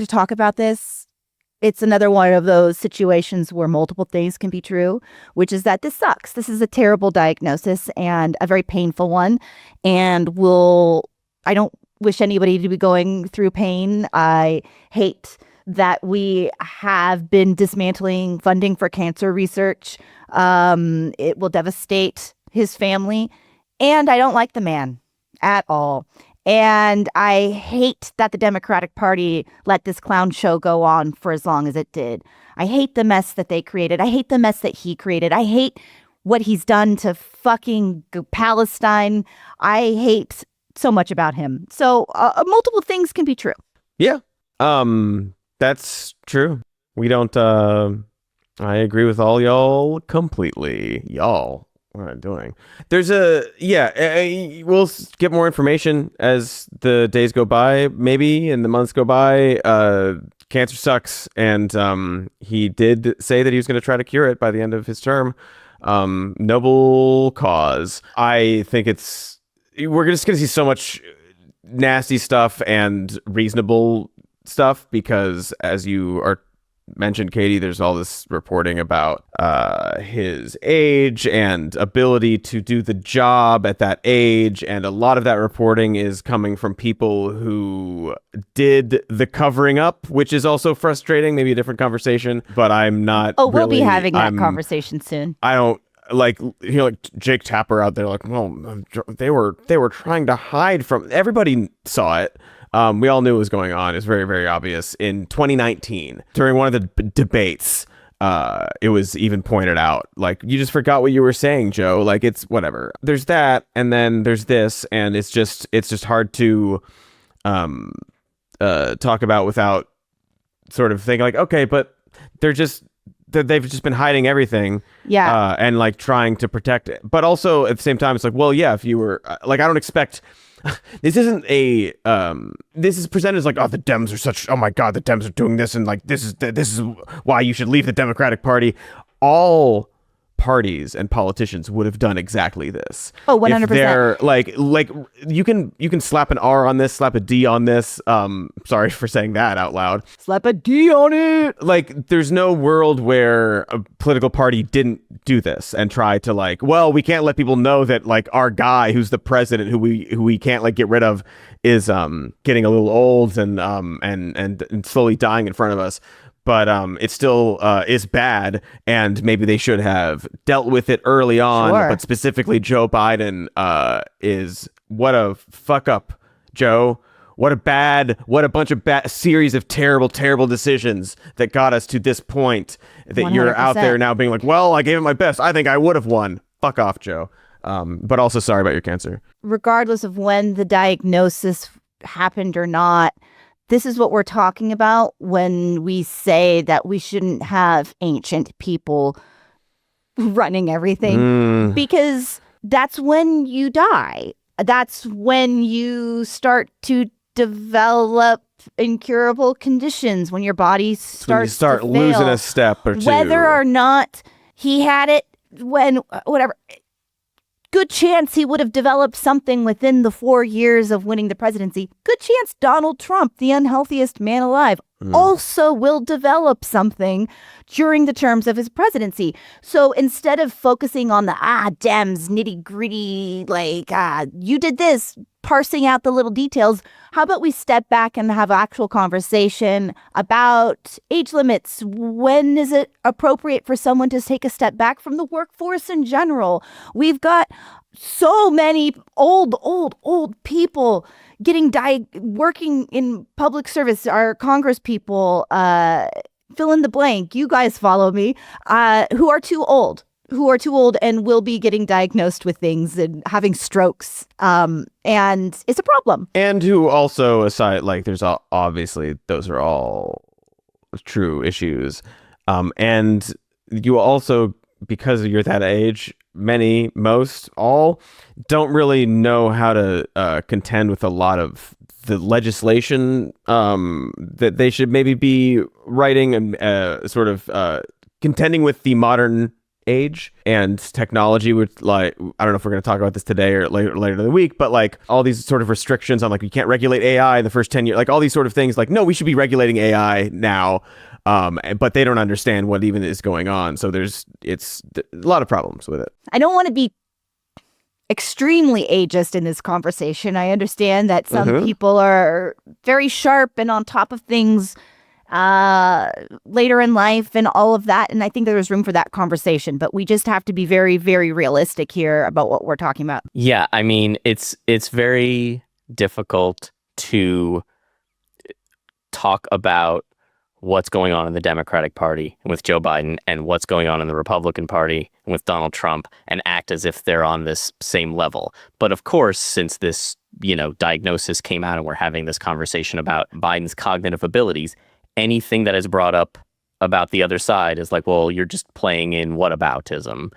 to talk about this. It's another one of those situations where multiple things can be true, which is that this sucks. This is a terrible diagnosis and a very painful one. And I don't wish anybody to be going through pain. I hate that we have been dismantling funding for cancer research. It will devastate his family. And I don't like the man at all. And I hate that the Democratic Party let this clown show go on for as long as it did. I hate the mess that they created. I hate the mess that he created. I hate what he's done to fucking Palestine. I hate so much about him. So multiple things can be true. Yeah, that's true. We don't, I agree with all y'all completely. Y'all. What am I doing? There's we'll get more information as the days go by, maybe, and the months go by. Cancer sucks, and he did say that he was going to try to cure it by the end of his term. Noble cause. I think we're just going to see so much nasty stuff and reasonable stuff because, as you are mentioned, Katie, there's all this reporting about his age and ability to do the job at that age, and a lot of that reporting is coming from people who did the covering up, which is also frustrating. Maybe a different conversation, but I'm not. Oh, we'll be having that conversation soon. I don't like Jake Tapper out there. Like, well, they were trying to hide from. Everybody saw it. We all knew what was going on. It's very, very obvious. In 2019, during one of the debates, it was even pointed out, like, you just forgot what you were saying, Joe. Like, it's whatever. There's that, and then there's this, and it's just hard to talk about without sort of thinking like, okay, but they've just been hiding everything. Yeah. And like trying to protect it. But also at the same time, it's like, well, yeah, if you were like, I don't expect. This isn't this is presented as like, oh, the Dems are such, oh my God, the Dems are doing this. And like, this is why you should leave the Democratic Party. All parties and politicians would have done exactly this. Oh, 100%. If they're like you can slap an R on this, slap a D on this. Sorry for saying that out loud. Slap a D on it. Like, there's no world where a political party didn't do this and try to like, well, we can't let people know that like our guy who's the president who we can't like get rid of is getting a little old and slowly dying in front of us. But it still is bad, and maybe they should have dealt with it early on. Sure. But specifically, Joe Biden is what a fuck up, Joe. What a bunch of bad series of terrible, terrible decisions that got us to this point. That 100%. You're out there now being like, well, I gave it my best. I think I would have won. Fuck off, Joe. But also sorry about your cancer. Regardless of when the diagnosis happened or not, this is what we're talking about when we say that we shouldn't have ancient people running everything, because that's when you die. That's when you start to develop incurable conditions, when your body starts to fail. Losing a step or two. Whether or not he had it whatever. Good chance he would have developed something within the 4 years of winning the presidency. Good chance Donald Trump, the unhealthiest man alive, also will develop something during the terms of his presidency. So instead of focusing on the Dems nitty gritty, like you did this, parsing out the little details, how about we step back and have actual conversation about age limits? When is it appropriate for someone to take a step back from the workforce in general? We've got so many old people working in public service, our Congress people, fill in the blank, you guys follow me, who are too old and will be getting diagnosed with things and having strokes. And it's a problem. And who also, aside, like, there's obviously, those are all true issues. And you also, because you're that age, most all don't really know how to contend with a lot of the legislation that they should maybe be writing and sort of contending with the modern age, and technology would like, I don't know if we're going to talk about this today or later in the week, but like all these sort of restrictions on like, you can't regulate AI in the first 10 years, like all these sort of things, like, no, we should be regulating AI now. But they don't understand what even is going on. So it's a lot of problems with it. I don't want to be extremely ageist in this conversation. I understand that some people are very sharp and on top of things later in life and all of that. And I think there's room for that conversation. But we just have to be very, very realistic here about what we're talking about. Yeah, I mean, it's very difficult to talk about what's going on in the Democratic Party with Joe Biden and what's going on in the Republican Party with Donald Trump and act as if they're on this same level. But of course, since this, diagnosis came out and we're having this conversation about Biden's cognitive abilities, anything that is brought up about the other side is like, well, you're just playing in whataboutism.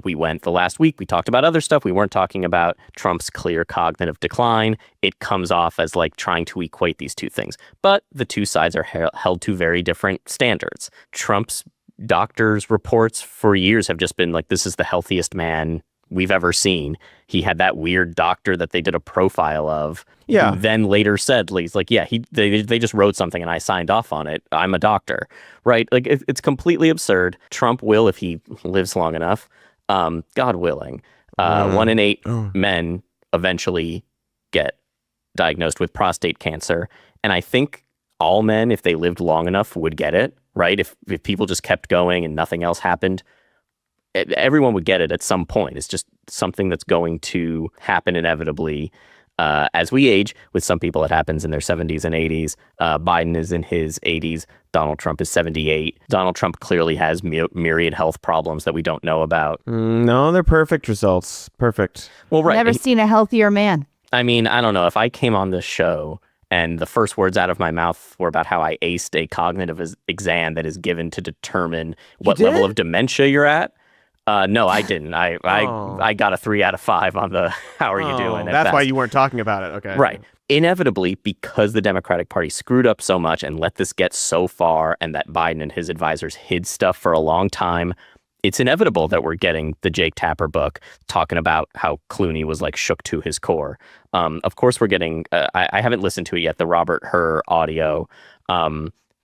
We went the last week, we talked about other stuff. We weren't talking about Trump's clear cognitive decline. It comes off as like trying to equate these two things. But the two sides are held to very different standards. Trump's doctors' reports for years have just been like, this is the healthiest man we've ever seen. He had that weird doctor that they did a profile of. Yeah. Who then later said, he's like, yeah, they just wrote something and I signed off on it. I'm a doctor, right? Like it's completely absurd. Trump will, if he lives long enough, God willing, 1 in 8 men eventually get diagnosed with prostate cancer. And I think all men, if they lived long enough, would get it, right? If people just kept going and nothing else happened, everyone would get it at some point. It's just something that's going to happen inevitably as we age. With some people, it happens in their 70s and 80s. Biden is in his 80s. Donald Trump is 78. Donald Trump clearly has myriad health problems that we don't know about. No, they're perfect results. Perfect. Well, right. Never seen a healthier man. I mean, I don't know. If I came on this show and the first words out of my mouth were about how I aced a cognitive exam that is given to determine what level of dementia you're at, no, I didn't. I got a 3 out of 5 on the how are you doing? That's why you weren't talking about it. Okay. Right. Inevitably, because the Democratic Party screwed up so much and let this get so far, and that Biden and his advisors hid stuff for a long time, it's inevitable that we're getting the Jake Tapper book talking about how Clooney was like shook to his core. Of course, we're getting, I haven't listened to it yet, the Robert Hur audio.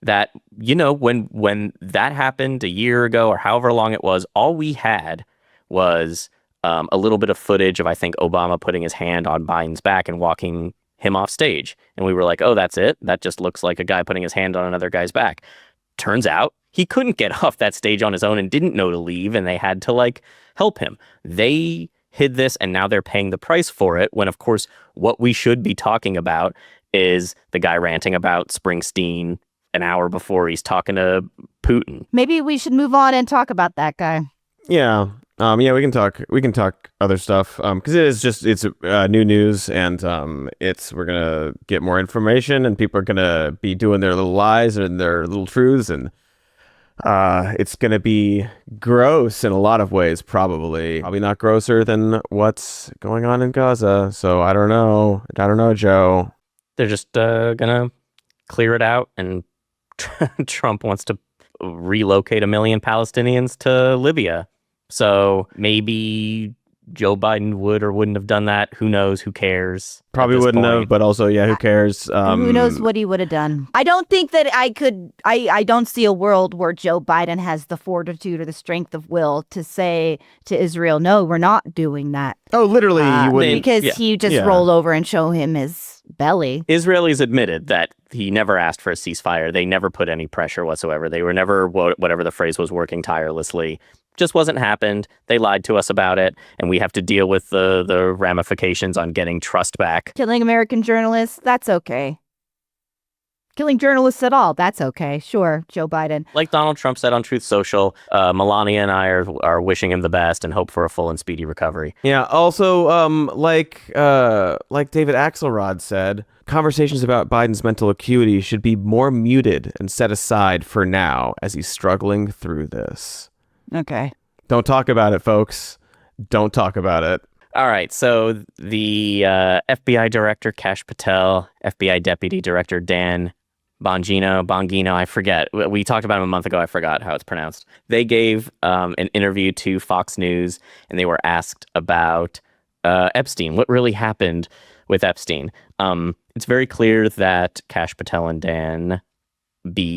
That, when that happened a year ago or however long it was, all we had was a little bit of footage of, I think, Obama putting his hand on Biden's back and walking him off stage. And we were like, oh, that's it? That just looks like a guy putting his hand on another guy's back. Turns out he couldn't get off that stage on his own and didn't know to leave, and they had to help him. They hid this, and now they're paying the price for it, when, of course, what we should be talking about is the guy ranting about Springsteen an hour before he's talking to Putin. Maybe we should move on and talk about that guy. Yeah. Yeah, we can talk other stuff. Because it's new news, and we're gonna get more information, and people are gonna be doing their little lies and their little truths, and it's gonna be gross in a lot of ways, probably not grosser than what's going on in Gaza. So I don't know, Joe. They're just gonna clear it out, and Trump wants to relocate 1 million Palestinians to Libya. So maybe Joe Biden would or wouldn't have done that. Who knows? Who cares? Probably wouldn't have, but also, yeah, who cares? Who knows what he would have done? I don't think that I don't see a world where Joe Biden has the fortitude or the strength of will to say to Israel, no, we're not doing that. Oh, literally, you wouldn't. Because he just roll over and show him his belly. Israelis admitted that he never asked for a ceasefire. They never put any pressure whatsoever. They were never, whatever the phrase was, working tirelessly. Just wasn't happened. They lied to us about it, and we have to deal with the ramifications on getting trust back. Killing American journalists, that's okay. Killing journalists at all, that's okay. Sure, Joe Biden. Like Donald Trump said on Truth Social, Melania and I are wishing him the best and hope for a full and speedy recovery. Yeah. Also, like David Axelrod said, conversations about Biden's mental acuity should be more muted and set aside for now as he's struggling through this. Okay. Don't talk about it, folks. Don't talk about it. All right. So the FBI Director Kash Patel, FBI Deputy Director Dan Bongino, I forget. We talked about him a month ago. I forgot how it's pronounced. They gave an interview to Fox News, and they were asked about Epstein. What really happened with Epstein? It's very clear that Kash Patel and Dan B